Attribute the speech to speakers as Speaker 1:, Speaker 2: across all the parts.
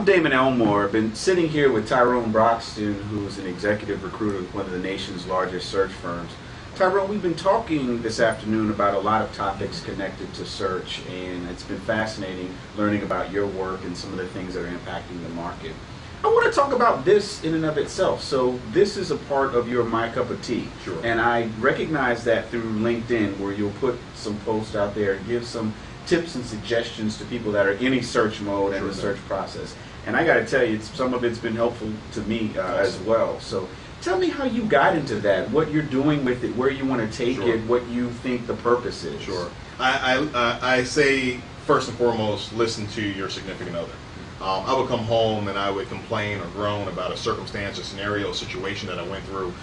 Speaker 1: I'm Damon Elmore. I've been sitting here with Tyrone Broxton, who's an executive recruiter with one of the nation's largest search firms. Tyrone, we've been talking this afternoon about a lot of topics connected to search, and it's been fascinating learning about your work and some of the things that are impacting the market. I want to talk about this in and of itself. So this is a part of your My Cup of Tea.
Speaker 2: Sure.
Speaker 1: And I recognize that through LinkedIn, where you'll put some posts out there and give some tips and suggestions to people that are in a search mode and the search process. And I got to tell you, some of it's been helpful to me as well. So tell me how you got into that, what you're doing with it, where you want to take it, what you think the purpose is.
Speaker 2: Sure. I say, first and foremost, listen to your significant other. I would come home and I would complain or groan about a circumstance, a scenario, a situation that I went through.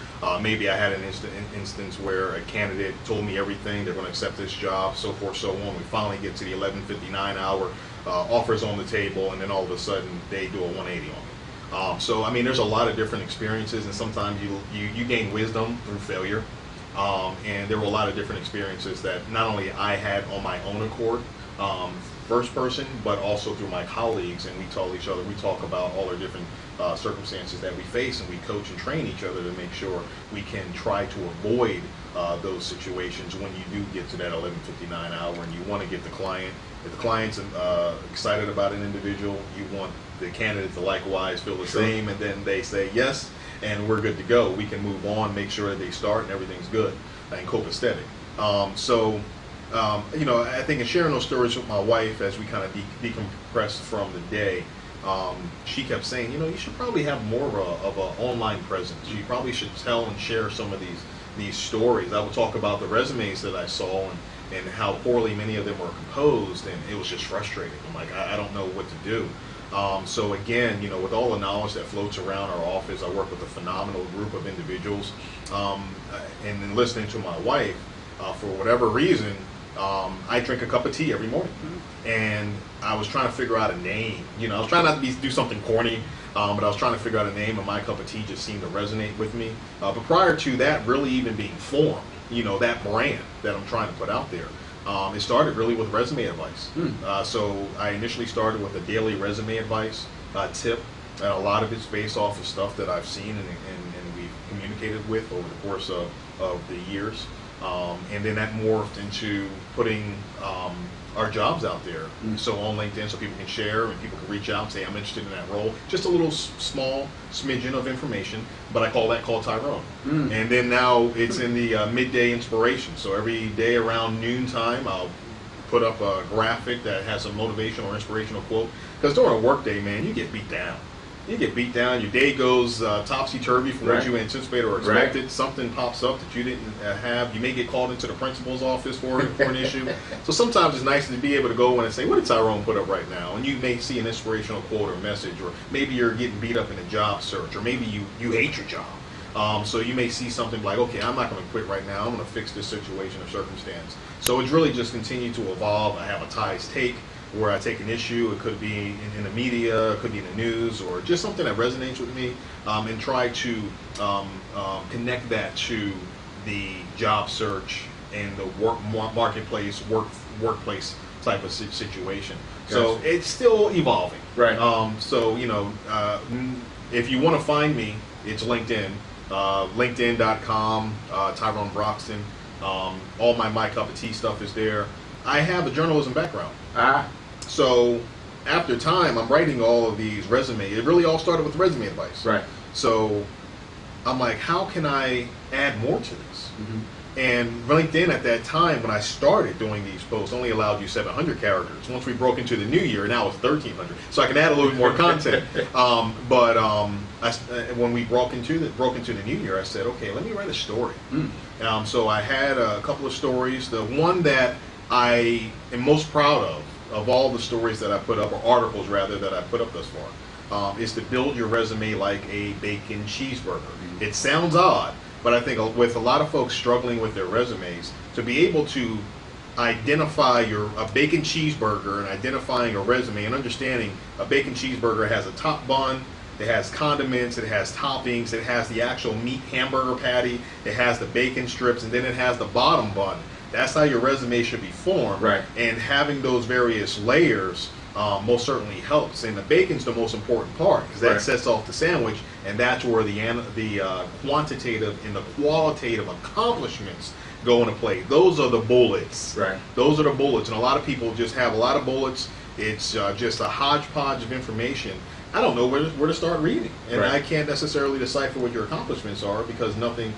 Speaker 2: Maybe I had an instance where a candidate told me everything, they're going to accept this job, so forth, so on. We finally get to the 11:59 hour, offers on the table, and then all of a sudden they do a 180 on me. So, I mean, there's a lot of different experiences, and sometimes you gain wisdom through failure. And there were a lot of different experiences that not only I had on my own accord, first person, but also through my colleagues, and we tell each other, we talk about all the different circumstances that we face, and we coach and train each other to make sure we can try to avoid those situations when you do get to that 11:59 hour and you want to get the client. If the client's excited about an individual, you want the candidate to likewise feel the same, and then they say yes, and we're good to go. We can move on, make sure that they start and everything's good and copacetic. I think in sharing those stories with my wife as we kind of decompressed from the day, she kept saying, you should probably have more of an online presence. You probably should tell and share some of these stories. I would talk about the resumes that I saw and how poorly many of them were composed, and it was just frustrating. I'm like, I don't know what to do. So again, with all the knowledge that floats around our office, I work with a phenomenal group of individuals, and then listening to my wife, for whatever reason, I drink a cup of tea every morning, and I was trying to figure out a name. I was trying not to do something corny, but I was trying to figure out a name, and My Cup of Tea just seemed to resonate with me. But prior to that really even being formed, that brand that I'm trying to put out there, it started really with resume advice. So I initially started with a daily resume advice tip, and a lot of it's based off of stuff that I've seen and we've communicated with over the course of the years. And then that morphed into putting our jobs out there. So on LinkedIn, so people can share and people can reach out and say, I'm interested in that role. Just a little small smidgen of information, but I call that Call Tyrone. And then now it's in the midday inspiration. So every day around noontime, I'll put up a graphic that has a motivational or inspirational quote. Because during a work day, man, you get beat down. Your day goes topsy-turvy from what you anticipated or expected. Something pops up that you didn't have. You may get called into the principal's office for an issue. So sometimes it's nice to be able to go in and say, what did Tyrone put up right now? And you may see an inspirational quote or message, or maybe you're getting beat up in a job search, or maybe you hate your job. So you may see something like, okay, I'm not going to quit right now. I'm going to fix this situation or circumstance. So it's really just continued to evolve. I have a Ty's Take, where I take an issue. It could be in the media, it could be in the news, or just something that resonates with me, and try to connect that to the job search and the workplace type of situation. Gotcha. So it's still evolving.
Speaker 1: Right.
Speaker 2: If you want to find me, it's LinkedIn, linkedin.com, Tyrone Broxton. All my Cup of Tea stuff is there. I have a journalism background. So after time, I'm writing all of these resumes. It really all started with resume advice.
Speaker 1: Right.
Speaker 2: So I'm like, how can I add more to this? And LinkedIn at that time, when I started doing these posts, only allowed you 700 characters. Once we broke into the new year, now it's 1,300. So I can add a little bit more content. When we broke into the new year, I said, okay, let me write a story. So I had a couple of stories. The one that I am most proud of all the stories that I put up, or articles rather, that I put up thus far, is to build your resume like a bacon cheeseburger. It sounds odd, but I think with a lot of folks struggling with their resumes, to be able to identify a bacon cheeseburger and identifying a resume and understanding a bacon cheeseburger has a top bun, it has condiments, it has toppings, it has the actual meat hamburger patty, it has the bacon strips, and then it has the bottom bun. That's how your resume should be formed.
Speaker 1: Right.
Speaker 2: And having those various layers most certainly helps. And the bacon's the most important part because that
Speaker 1: Right.
Speaker 2: sets off the sandwich, and that's where the quantitative and the qualitative accomplishments go into play. Those are the bullets.
Speaker 1: Right.
Speaker 2: Those are the bullets, and a lot of people just have a lot of bullets. It's just a hodgepodge of information. I don't know where to start reading, and
Speaker 1: Right.
Speaker 2: I can't necessarily decipher what your accomplishments are because nothing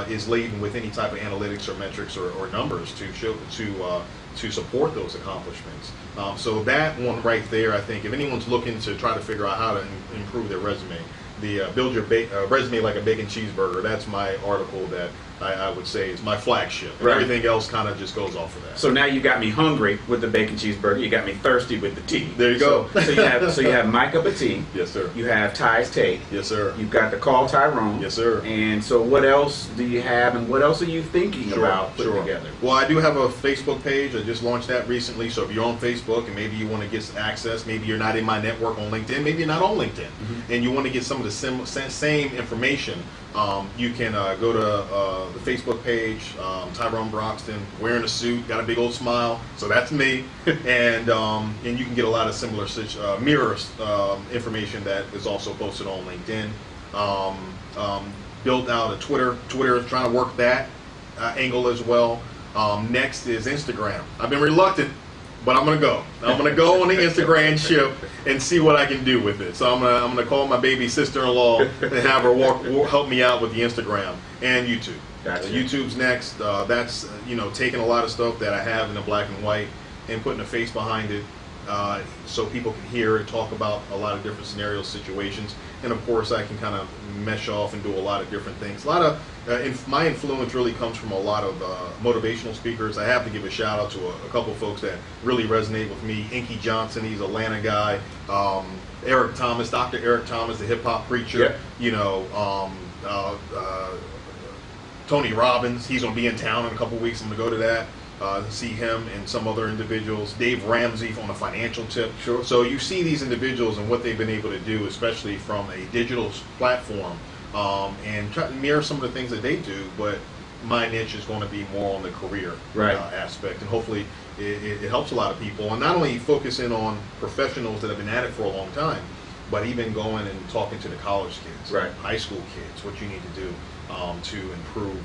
Speaker 2: is laden with any type of analytics or metrics or numbers to show to support those accomplishments. So that one right there, I think, if anyone's looking to try to figure out how to improve their resume, the build your resume like a bacon cheeseburger. That's my article that I would say is my flagship. And
Speaker 1: Right.
Speaker 2: everything else kind of just goes off of that.
Speaker 1: So now you got me hungry with the bacon cheeseburger. You got me thirsty with the tea.
Speaker 2: There you go.
Speaker 1: So you have my cup of tea.
Speaker 2: Yes, sir.
Speaker 1: You have Ty's take.
Speaker 2: Yes, sir.
Speaker 1: You've got the call Tyrone.
Speaker 2: Yes, sir.
Speaker 1: And so what else do you have, and what else are you thinking about putting together?
Speaker 2: Well, I do have a Facebook page. I just launched that recently. So if you're on Facebook and maybe you want to get some access, maybe you're not in my network on LinkedIn, maybe you're not on LinkedIn, and you want to get some of the same information, you can go to the Facebook page, Tyrone Broxton, wearing a suit, got a big old smile. So that's me, and you can get a lot of similar mirror information that is also posted on LinkedIn. Built out a Twitter is trying to work that angle as well. Next is Instagram. I've been reluctant, but I'm gonna go. I'm gonna go on the Instagram ship and see what I can do with it. So I'm gonna call my baby sister-in-law and have her help me out with the Instagram and YouTube.
Speaker 1: Gotcha.
Speaker 2: YouTube's next. That's taking a lot of stuff that I have in the black and white and putting a face behind it, so people can hear and talk about a lot of different scenarios, situations, and of course I can kind of mesh off and do a lot of different things. A lot of my influence really comes from a lot of motivational speakers. I have to give a shout out to a couple folks that really resonate with me. Inky Johnson, he's an Atlanta guy. Eric Thomas, Dr. Eric Thomas, the hip hop preacher. Tony Robbins, he's going to be in town in a couple weeks. I'm going to go to that. See him and some other individuals. Dave Ramsey on a financial tip.
Speaker 1: Sure.
Speaker 2: So you see these individuals and what they've been able to do, especially from a digital platform, and try to mirror some of the things that they do. But my niche is going to be more on the career aspect, and hopefully it helps a lot of people. And not only focusing on professionals that have been at it for a long time, but even going and talking to the college kids, high school kids, what you need to do to improve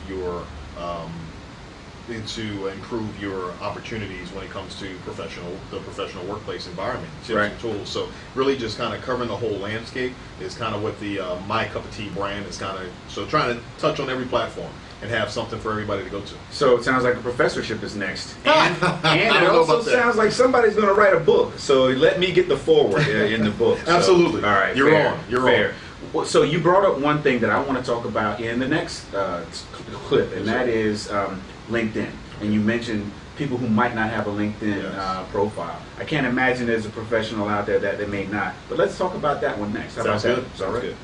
Speaker 2: your opportunities when it comes to the professional workplace environment, tips and tools. So really just kind of covering the whole landscape is kind of what the My Cup of Tea brand is kind of, so trying to touch on every platform and have something for everybody to go to.
Speaker 1: So it sounds like a professorship is next. And
Speaker 2: I
Speaker 1: it
Speaker 2: don't know
Speaker 1: also
Speaker 2: about that.
Speaker 1: sounds like somebody's going to write a book. So let me get the forward in the book. So,
Speaker 2: Absolutely.
Speaker 1: all right.
Speaker 2: You're
Speaker 1: fair,
Speaker 2: on. You're
Speaker 1: fair.
Speaker 2: on.
Speaker 1: Well, so you brought up one thing that I want to talk about in the next clip, and that is LinkedIn. And you mentioned people who might not have a LinkedIn profile. I can't imagine there's a professional out there that they may not. But let's talk about that one next. How about that?
Speaker 2: Sounds good.